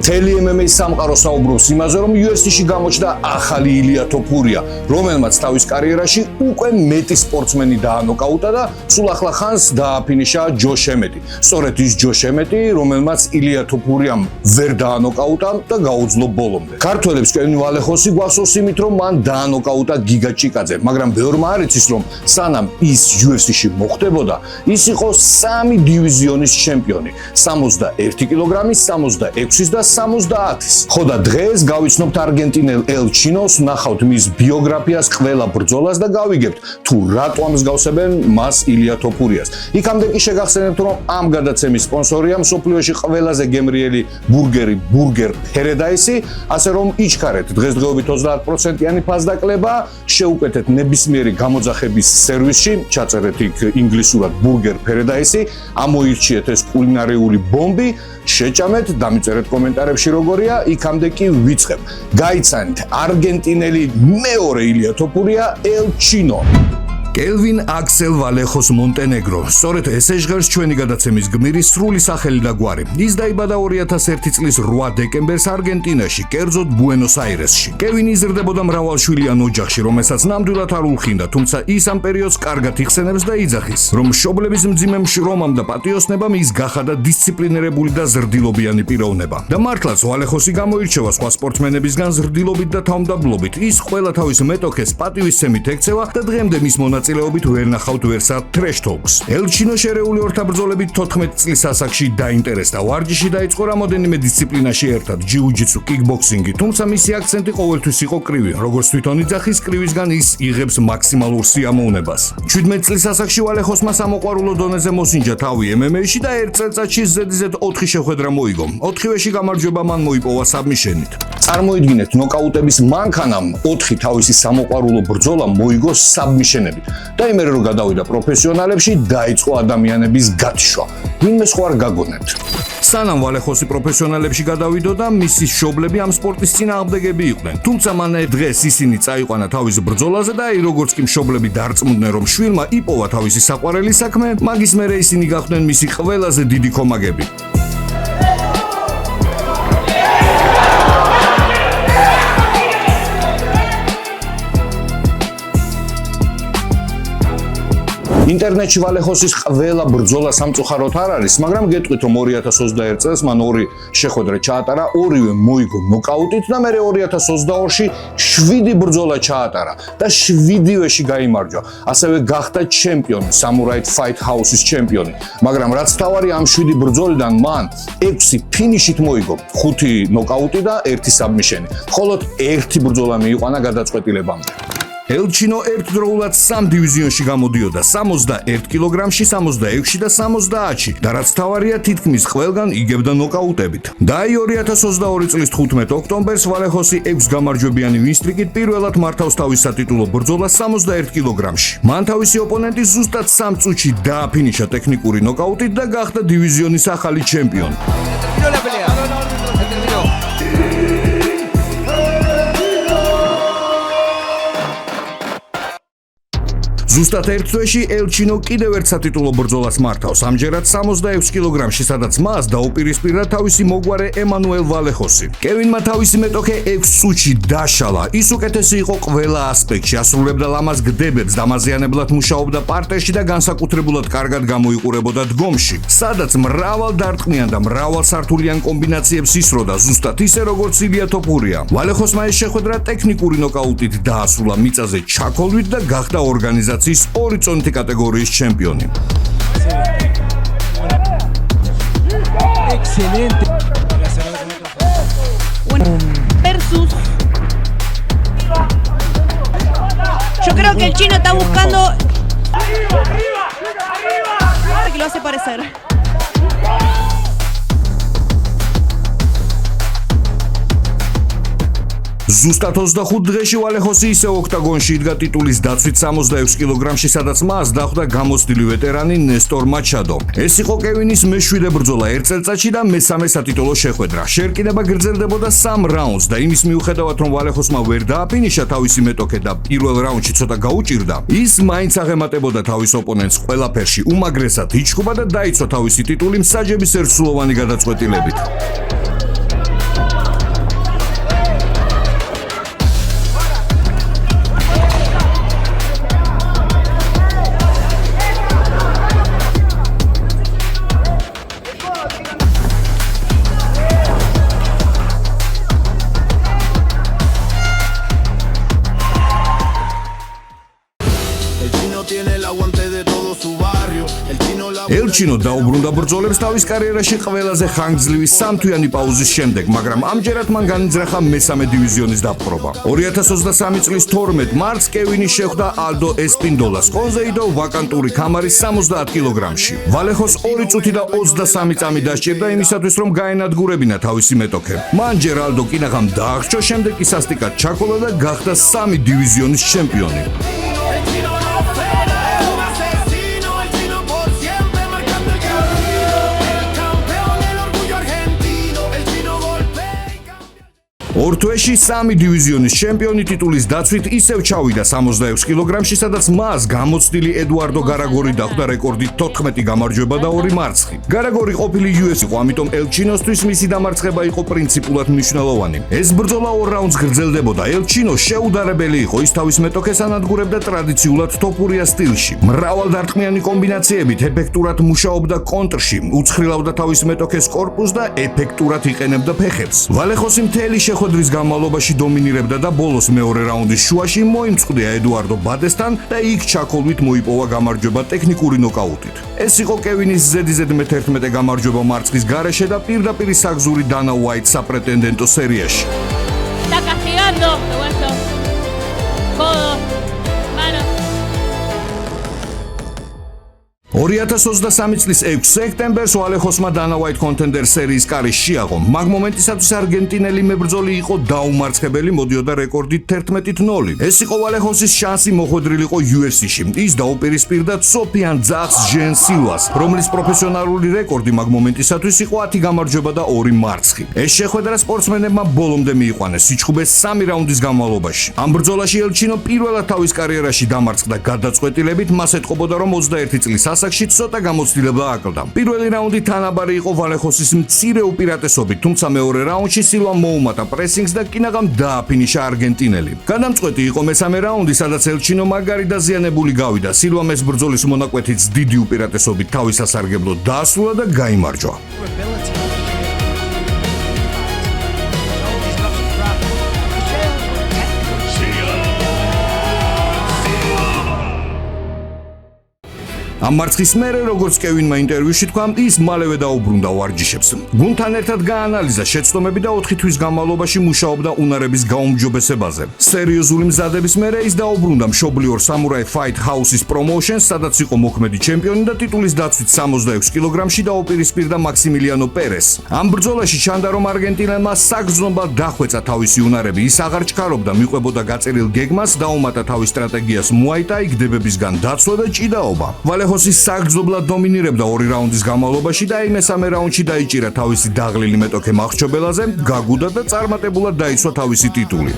მთელი MMA სამყარო საუბრობს იმაზე, რომ UFC-ში გამოჩნდა ახალი ილია თოფურია, რომელმაც თავის კარიერაში უკვე მეტი სპორტსმენი დაანოკაუტა და სულ ახლა ხანს დააფინიშა ჯოშ ემეტი. სწორედ ის ჯოშ ემეტი, რომელმაც ილია თოფურიამ ვერ დაანოკაუტა და გაუძლო ბოლომდე. ქართველებს კევინ ვალეხოსი გვახსოვს იმით, რომ მან დაანოკაუტა გიგა ჭიკაძე, მაგრამ ბევრმა არ იცის, რომ სანამ ის UFC-ში მოხვდებოდა, ის იყო 3 დივიზიონის ჩემპიონი: 61 კილოგრამის, 66-ის და 70-ის. ხო და დღეს გავიცნობთ არგენტინელ ელ ჩინოს, ნახავთ მის ბიოგრაფიას, ყველა ბრძოლას და გავიგებთ თუ რატო ამსგავსებენ მას ილია თოფურიას. იქამდე კი შეგახსენებთ, რომ ამ გადაცემის სპონსორია მსოფლიოში ყველაზე გემრიელი ბურგერი Burger Paradise, ასე რომ იჩქარეთ დღესდღეობით 30%-იანი ფასდაკლება, შეუკეთეთ ნებისმიერი გამოძახების სერვისში, ჩაწერეთ იქ ინგლისურად Burger Paradise, ამოირჩიეთ ეს კულინარიული ბომბი, შეჭამეთ, დამიწერეთ კომენტარებში როგორია, იქამდე კი ვიწყებ. გაიცანით არგენტინელი მეორე ილია თოფურია ელ ჩინო. კელვინ აქსელ ვალეხოს მონტენეგრო. სწორედ ესე ჟღერს ჩვენი გადაცემის გმირის სრული სახელი და გვარი. ის დაიბადა 2001 წლის 8 დეკემბერს არგენტინაში, კერძოდ ბუენოს-აირესში. კევინი იზრდებოდა მრავალშვილიან ოჯახში, რომელსაც ნამდვილად არ ულხინდა, თუმცა ის ამ პერიოდს კარგად იხსენებს და იძახის, რომ მშობლების მძიმე შრომამ და პატიოსნებამ ის გახადა დისციპლინირებული და ზრდილობიანი პიროვნება. და მართლაც ვალეხოსი გამოირჩევა სხვა სპორტსმენებისგან ზრდილობით და თავმდაბლობით. ის ყველა თავის მეტოქეს პატივისცემით ექცევა და დღემდე მის მონაწილეობით ვერ ნახავთ ვერსად Trash Talks. ელ ჩინო შერეული ორთაბრძოლებით 14 წლის ასაკში დაინტერესდა. ვარჯიში დაიწყო რამოდენიმე დისციპლინაში ერთად, ჯიუ-ჯიტსუ, კიკბოქსინგი, თუმცა მისი აქცენტი ყოველთვის იყო კრივი. როგორც თვითონ იძახის, კრივისგან ის იღებს მაქსიმალურ სიამოვნებას. 17 წლის ასაკში ვალეხოსმა სამოყვარულო დონეზე მოსინჯა თავი MMA-ში და ერთ წელიწადში ზედიზედ 4 შეხვედრა მოიგო. 4-ვეში გამარჯვება მან მოიპოვა საბმიშენით. წარმოიდგინეთ, ნოკაუტების მანქანამ 4 თავისი სამოყვარულო ბრძოლა მოიგო საბმიშენებით. და იმერე რომ გადავიდა პროფესიონალებში, დაიწყო ადამიანების გათიშვა. ვინმე სხვა არ გაგონებთ. სანამ ვალეხოსი პროფესიონალებში გადავიდოდა, მისი მშობლები ამ სპორტის წინააღმდეგები იყვნენ. თუმცა მან დღეს ისინი წაიყვანა თავის ბრძოლაზე და როგორც კი მშობლები დარწმუნდნენ, რომ შვილმა იპოვა თავისი საყვარელი საქმე, მაგის მერე ისინი გახდნენ მისი ყველაზე დიდი კომაგები. ინტერნეტში ვალეხოსის ყველა ბრძოლა სამწუხაროდ არ არის, მაგრამ გეტყვით, რომ 2021 წელს მან 2 შეხვედრა ჩაატარა, ორივე მოიგო ნოკაუტით და მერე 2022-ში 7 ბრძოლა ჩაატარა და 7-ვეში გაიმარჯვა. ასევე გახდა ჩემპიონი, Samurai Fight House-ის ჩემპიონი. მაგრამ რაც თავარი ამ 7 ბრძოლიდან მან 6 ფინიშით მოიგო, 5 ნოკაუტი და 1 საბმიშენი. მხოლოდ 1 ბრძოლა მიიყვანა გადაწყვეტილებამდე. ელ ჩინო ერთდროულად 3 დივიზიონში გამოდიოდა: 61 კილოგრამში, 66-ში და 70-ში. და რაც თავარია, თითქმის ყველგან იგებდა ნოკაუტებით. და 2022 წლის 15 ოქტომბერს ვალეხოსი 6 გამარჯვებიანი ვინსტრიკით პირველად მართავს თავის სატიტულო ბრძოლას 61 კილოგრამში. მან თავისი ოპონენტი ზუსტად 3 წუთში დააფინიშა ტექნიკური ნოკაუტით და გახდა დივიზიონის ახალი ჩემპიონი. ზუსტად ერთ თვეში ელ ჩინო კიდევ ერთ სატიტულო ბრძოლას მართავს, ამჯერად 66 კილოგრამში, სადაც მას დაუპირისპირდა თავისი მოგვარე ემანუელ ვალეხოსი. კევინმა თავისი მეტოქე 6 წუთში დაშალა. ის უკეთესი იყო ყველა ასპექტში, ასრულებდა ლამაზ გდებებს, დამაზიანებლად მუშაობდა პარტერში და განსაკუთრებულად კარგად გამოიყურებოდა დგომში, სადაც მრავალ დარტყმიან და მრავალსართულიან კომბინაციებს ისროდა, ზუსტად ისე როგორც ილია თოფურია. ვალეხოსმა ეს შეხვედრა ტექნიკური ნოკაუტით დაასრულა მიწაზე ჩაქოლვით და გახდა ორგანიზაციის 2 წონითი კატეგორიის ჩემპიონი. Excelente. Versus. Yo creo que el chino está buscando. Que lo hace parecer. ზუსტად 25 დღეში ვალეხოსი ისევ ოქტაგონში იდგა ტიტულის დაცვით 66 კილოგრამში, სადაც მას დახვდა გამოცდილი ვეტერანი ნესტორ მაჩადო. ეს იყო კევინის მე-7 ბრძოლა ერთ წელიწადში და მე-3 სატიტულო შეხვედრა. შერკინება გრძელდებოდა 3 რაუნდს და იმის მიუხედავად, რომ ვალეხოსმა ვერ დააფინიშა თავისი მეტოქე და პირველ რაუნდში ცოტა გაუჭირდა, ის მაინც აღემატებოდა თავის ოპონენტს ყველაფერში, უმაგრესად იჩხუბა და დაიცვა თავისი ტიტული მსაჯების ერთსულოვანი გადაწყვეტილებით. ელჩინო დაუბრუნდა ბრძოლებს თავის კარიერაში ყველაზე ხანგრძლივი სამთვიანი პაუზის შემდეგ, მაგრამ ამჯერად მან განიზრახა მესამე დივიზიონის დაპყრობა. 2023 წლის 12 მარტს კევინი შეხვდა ალდო ესპინდოლას კონზეიდო ვაკანტური კამარის 70 კილოგრამში. ვალეხოს 2 წუთი და 23 წამი დასჭირდა იმისათვის, რომ გაენადგურებინა თავისი მეტოქე. მან ჯერ ალდო კინაღამ დააღწია, შემდეგ კი სასტიკად ჩაქოლა და გახდა 3 დივიზიონის ჩემპიონი. ორ თვეში 3 დივიზიონის ჩემპიონი ტიტულის დაცვით ისევ ჩავიდა 66 კილოგრამში, სადაც მას გამოცდილი ედუარდო გარაგორი დახვდა რეკორდით 14 გამარჯვება და 2 მარცხი. გარაგორი ყოფილი UFC იყო, ამიტომ ელჩინოსთვის მისი დამარცხება იყო პრინციპულად მნიშვნელოვანი. ეს ბრძოლა 2 რაუნდს გრძელდებოდა. ელჩინო შეუდარებელი იყო, ის თავის მეტოქეს ანადგურებდა ტრადიციულად თოფურია სტილში. მრავალდარტყმიანი კომბინაციებით ეფექტურად მუშაობდა კონტრში, უცხრილავდა თავის მეტოქეს კორპუსს და ეფექტურად იყენებდა ფეხებს. ვალეხოსი მთელი შეხვედრის განმავლობაში დომინირებდა და ბოლოს მეორე რაუნდის შუაში მოიმწყდია ედუარდო ბადესთან და იქ ჩაქოლვით მოიპოვა გამარჯვება ტექნიკური ნოკაუტით. ეს იყო კევინის ზედიზედ მე-11 გამარჯვება მარცხის გარეშე და პირდაპირ საგზური დანა უაიტ საპრეტენდენტო სერიაში. Está castigando, Roberto. Codo, mano. 2023 წლის 6 სექტემბერს ვალეხოსმა დანა უაიტ კონტენდერ სერიის კარი შეაღო. მაგ მომენტისათვის არგენტინელი მებრძოლი იყო დაუმარცხებელი, მოდიოდა რეკორდით 11-0. ეს იყო ვალეხოსის შანსი მოხვედრილიყო UFC-ში. ის დაუპირისპირდა სოფიან ძაღს ჟენ სილვას, რომლის პროფესიონალური რეკორდი მაგ მომენტისათვის იყო 10 გამარჯვება და 2 მარცხი. ეს შეხვედრა სპორტსმენებმა ბოლომდე მიიყვანეს სიჩხუბეს 3 რაუნდის განმავლობაში. ამ ბრძოლაში ელჩინო პირველად თავის კარიერაში დამარცხდა გადაწყვეტილებით, მას ეთყობოდა, რომ 21 წლის ასაკში ცოტა გამოცდილება აკლდა. პირველი რაუნდი თანაბარი იყო ვალეხოსის მცირე უპირატესობით, თუმცა მეორე რაუნდში სილვა მოუმატა პრესინგს და კინაღამ დააფინიშა არგენტინელი. გადამწყვეტი იყო მესამე რაუნდი, სადაც ელჩინო მაგარი დაზიანებული გავიდა. სილვამ ეს ბრძოლის მონაკვეთიც დიდი უპირატესობით თავის სასარგებლოდ დაასრულა და გაიმარჯვა. ამ მარცხის მერე, როგორც კევინმა ინტერვიუში თქვა, ის მალევე დაუბრუნდა ვარჯიშებს. გუნდთან ერთად გაანალიზა შეცდომები და 4 თვის განმავლობაში მუშაობდა უნარების გაუმჯობესებაზე. სერიოზული მზადების მერე ის დაუბრუნდა მშობლიურ Samurai Fight House-ის პრომოუშენს, სადაც იყო მოქმედი ჩემპიონი და ტიტულის დაცვით 66 კილოგრამში დაუპირისპირდა მაქსიმილიანო პერესს. ამ ბრძოლაში ჩანდა, რომ არგენტინელმა საგრძნობლად დახვეწა თავისი უნარები. ის აღარ ჩქარობდა, მიყვებოდა გაწერილ გეგმას, დაუმატა თავის სტრატეგიას მუაი-თაი, გდებებისგან დაცვა და ჭიდაობა. ვალეხოსი საგრძნობლად დომინირებდა 2 რაუნდის განმავლობაში და მესამე რაუნდში დაიჭირა თავისი დაღლილი მეტოქე მახრჩობელაზე, გაგუდა და წარმატებულად დაიცვა თავისი ტიტული.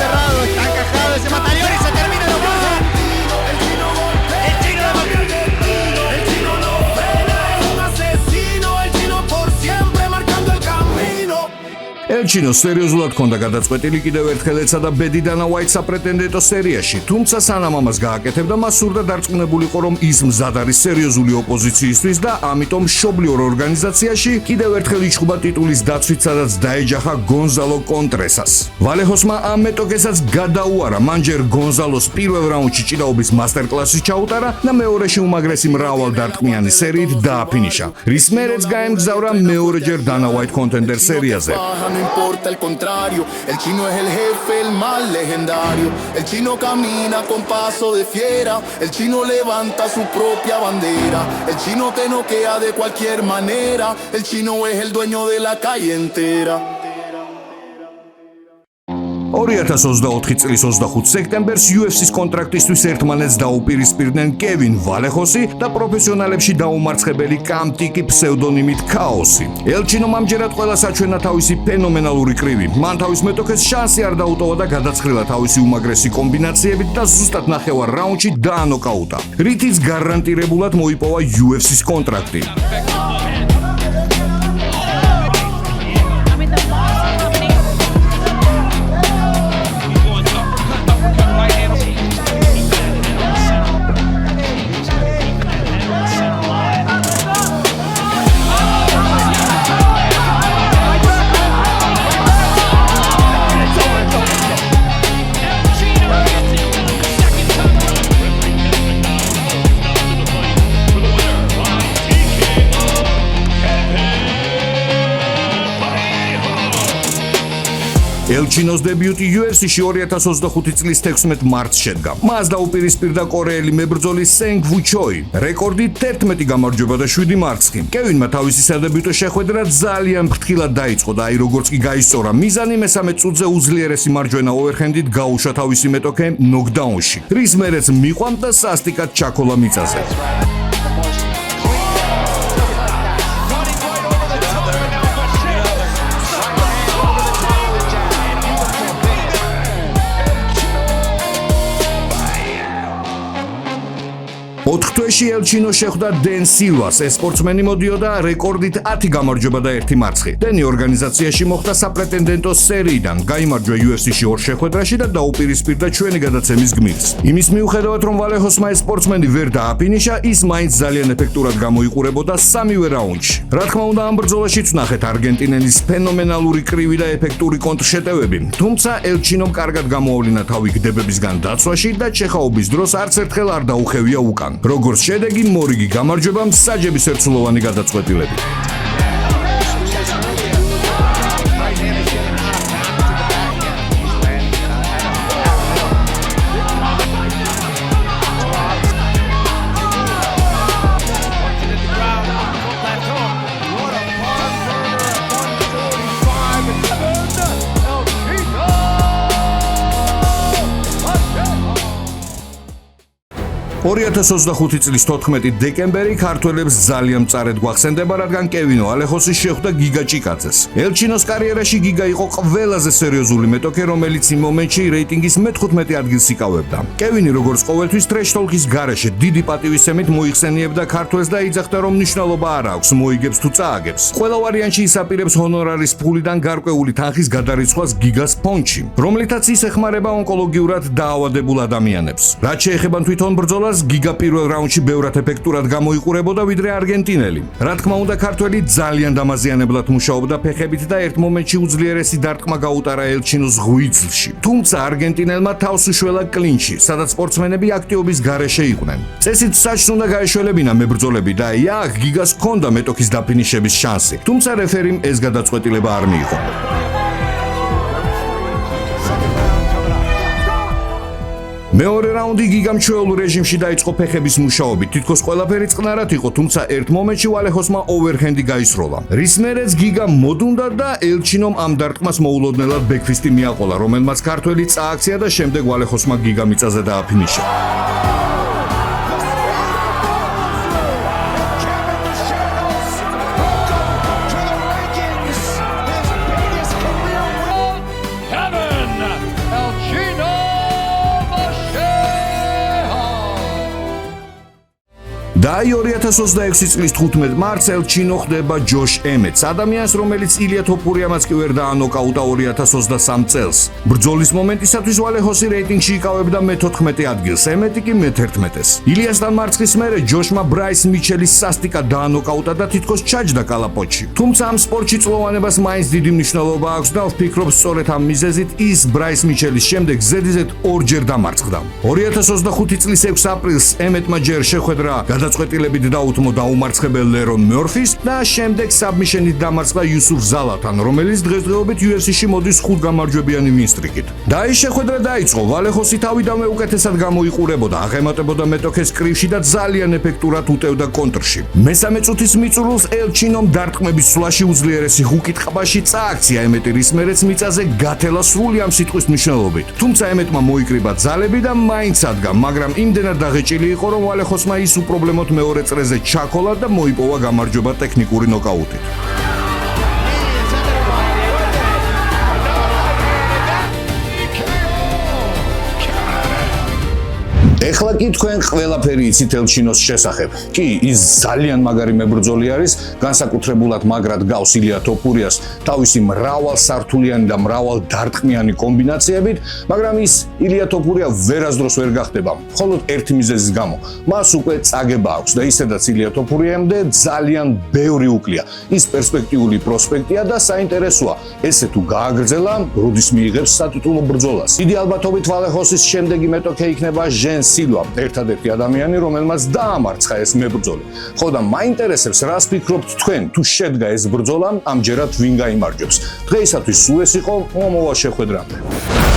Cerrado, está encajado ese mataleón y se termina lo más. El chino no frena, es un asesino, el chino por siempre marcando el camino. ელჩინო სერიოზულად ჰქონდა გადაწყვეტილი კიდევ ერთხელ ეცადა ბედი დანა უაიტ საპრეტენდენტო სერიაში, თუმცა სანამ ამას გააკეთებდა, მას სურდა დარწმუნებულიყო, რომ ის მზად არის სერიოზული ოპოზიციისთვის და ამიტომ მშობლიურ ორგანიზაციაში კიდევ ერთხელ იჩხუბა ტიტულის დაცვით, სადაც დაეჯახა გონზალო კონტრესას. ვალეხოსმა ამ მეტოქესაც გადაუარა, მან ჯერ გონზალოს პირველ რაუნდში ჭიდაობის მასტერკლასი ჩაუტარა და მეორეში უმაგრესი მრავალდარტყმიანი სერიით დააფინიშა, რის მერეც გაემგზავრა მეორეჯერ დანა უაიტ კონტენდერ სერიაზე. No importa el contrario, el chino es el jefe, el más legendario. El chino camina con paso de fiera, el chino levanta su propia bandera. El chino te noquea de cualquier manera, el chino es el dueño de la calle entera. 2024 წლის 25 სექტემბერს UFC-ს კონტრაქტისთვის ერთმანეთს დაუპირისპირდნენ კევინ ვალეხოსი და პროფესიონალებში დაუმარცხებელი კამტიკი ფსევდონიმით ქაოსი. ელჩინომ ამჯერად ყველა საჩვენა თავისი ფენომენალური კრივი. მან თავის მეტოქეს შანსი არ დაუტოვა და გადაცხრილა თავისი უმაგრესი კომბინაციებით და ზუსტად ნახევარ რაუნდში დაანოკაუტა, რითიც გარანტირებულად მოიპოვა UFC-ს კონტრაქტი. ელჩინოს დებიუტი UFC-ში 2025 წლის 16 მარტს შედგა. მას დაუპირისპირდა კორეელი მებრძოლი სენგ ვუჩოი. რეკორდით 11 გამარჯვება და 7 მარცხი. კევინმა თავისი სადებიუტო შეხვედრა ძალიან ფრთხილად დაიწყო და როგორც კი გაისწორა მიზანი, მესამე წუთზე უძლიერესი მარჯვენა ოვერჰენდით გაუშვა თავისი მეტოქე ნოკდაუნში. რის მერეც მიყვამდა და სასტიკად ჩაქოლა მიწაზე. ოთხთვეში ელჩინო შეხვდა დენ სილვას. ეს სპორტსმენი მოდიოდა რეკორდით 10 გამარჯვება და 1 მარცხი. დენი ორგანიზაციაში მოხვდა საპრეტენდენტო სერიიდან, გაიმარჯვა UFC-ში 2 შეხვედრაში და დაუპირისპირდა ჩვენი გადაცემის გმირს. იმის მიუხედავად, რომ ვალეხოსმა ეს სპორტსმენი ვერ დააფინიშა, ის მაინც ძალიან ეფექტურად გამოიყურებოდა სამივე რაუნდში. რა თქმა უნდა, ამ ბრძოლაშიც ვნახეთ არგენტინელის ფენომენალური კრივი და ეფექტური კონტრშეტევები. თუმცა ელჩინომ კარგად გამოავლინა თავი გდებებისგან დაცვაში და ჩეხაობის დროს არც ერთხელ არ დაუხევია უკან. როგორც შედეგი, მორიგი გამარჯვება მსაჯების ერთსულოვანი გადაწყვეტილებით. ...2025 წლის 14 დეკემბერი ქართველებს ძალიან მწარედ გვახსენდება, რადგან კევინო ალეხოსი შეხვდა გიგა ჭიკაძეს. ელჩინოს კარიერაში გიგა იყო ყველაზე სერიოზული მეტოქე, რომელიც იმ მომენტში რეიტინგის მე-15 ადგილს იკავებდა. კევინი როგორც ყოველთვის ტრეშ-თოლკის გარეშე დიდი პატივისცემით მოიხსენიებდა ქართველს და იძახდა, რომ მნიშვნელობა არ აქვს, მოიგებს თუ წააგებს. ყველა ვარიანტში ის აპირებს ჰონორარის ფულიდან გარკვეული თანხის გადარიცხვას გიგას ფონდში, რომლითაც ის ეხმარება ონკოლოგიურად დაავადებულ ადამიანებს. რაც შეეხება თვითონ ბრძოლას, გიგა პირველ რაუნდში ბევრად ეფექტურად გამოიყურებოდა ვიდრე არგენტინელი. რა თქმა უნდა, ქართველი ძალიან დამაზიანებლად მუშაობდა ფეხებით და ერთ მომენტში უძლიერესი დარტყმა გაუტარა ელჩინოს ღვიძლში. თუმცა არგენტინელმა თავს უშველა კლინჩი, სადაც სპორტსმენები აქტიობის გარეშე იყვნენ. წესით საჭს უნდა გაეშველებინა მებრძოლები და აქ გიგას ჰქონდა მეტოქის დაფინიშების შანსი. თუმცა რეფერიმ ეს გადაწყვეტილება არ მიიღო. მეორე რაუნდი გიგამ ჩვეულ რეჟიმში დაიწყო ფეხების მუშაობით. თითქოს ყველაფერი წყნარად იყო, თუმცა ერთ მომენტში ვალეხოსმა ოვერჰენდი გაისროლა. რის მერეც გიგა მოდუნდა და ელჩინომ ამ დარტყმას მოულოდნელად ბექფისტი მიაყოლა, რომელმაც ქართველი წააქცია და შემდეგ ვალეხოსმა გიგა მიწაზე დააფინიშა. და 2026 წლის 15 მარტს ელჩინო ხდება ჯოშ ემეტს, ადამიანს, რომელიც ილია თოფურიამაც კი ვერ დაანოკაუტა 2023 წელს. ბრძოლის მომენტისათვის ვალეხოსი რეიტინგში იკავებდა მე-14 ადგილს, ემეტი კი მე-11-ეს. ილიასთან მარცხის მერე ჯოშმა ბრაის მიჩელის სასტიკად დაანოკაუტა და თითქოს ჩაჯდა კალაპოტში. თუმცა ამ სპორტში წლოვანებას მაინც დიდი მნიშვნელობა აქვს და ვფიქრობ, სწორედ ამ მიზეზით ის ბრაის მიჩელის შემდეგ ზედიზედ ორჯერ დამარცხდა. 2025 წლის 6 აპრილს ემეტმა ჯერ შეხვედრა გადაწყვეტილებით დაუთმო დაუმარცხებელ ლერონ მორფის და შემდეგ საბმიშენით დამარცხდა იუსუფ ზალათან, რომელიც დღესდღეობით UFC-ში მოდის 5 გამარჯვებიანი ვინსტრიკით. და ის შეხვედრა დაიწყო, ვალეხოსი თავიდანვე უკეთესად გამოიყურებოდა, აღემატებოდა მეტოქეს კრივში და ძალიან ეფექტურად უტევდა კონტრში. მესამე წუთის მიწურულს ელჩინომ დარტყმების სვლაში უძლიერესი ჰუკით ყბაში წააქცია ემეტი, რის მერეც მიწაზე გათელა სრული ამ სიტყვის მნიშვნელობით. თუმცა ემეტმა მოიკრიბა ძალები და მაინც ადგა, მაგრამ იმდენად დაღეჭილი იყო, რომ ვალეხოსმა ის უპრობლემოდ მეორე წრეზე ჩაქოლა და მოიპოვა გამარჯვება ტექნიკური ნოკაუტით. ეხლა კი თქვენ ყველაფერი იცით ელჩინოს შესახებ. კი, ის ძალიან მაგარი მებრძოლი არის, განსაკუთრებულად მაგრად გავს ილია თოფურიას თავისი მრავალსართულიანი და მრავალდარტყმიანი კომბინაციებით, მაგრამ ის ილია თოფურია ვერასდროს ვერ გახდება, მხოლოდ ერთი მიზეზის გამო. მას უკვე წაგება აქვს და ისედაც ილია თოფურიამდე ძალიან ბევრი უკლია. ის პერსპექტიული პროსპექტია და საინტერესოა. ესე თუ გააგრძელა, როდის მიიღებს სატიტულო ბრძოლას. დიდი ალბათობით ვალეხოსის შემდეგი მეტოქე იქნება ჟენ სილვა ერთადერთი ადამიანი, რომელმაც დაამარცხა ეს მებრძოლი. ხო და მაინტერესებს, რას ფიქრობთ თქვენ, თუ შედგა ეს ბრძოლა, ამჯერად ვინ გაიმარჯვებს? დღეისათვის სულ ეს იყო, მომავალ შეხვედრამდე.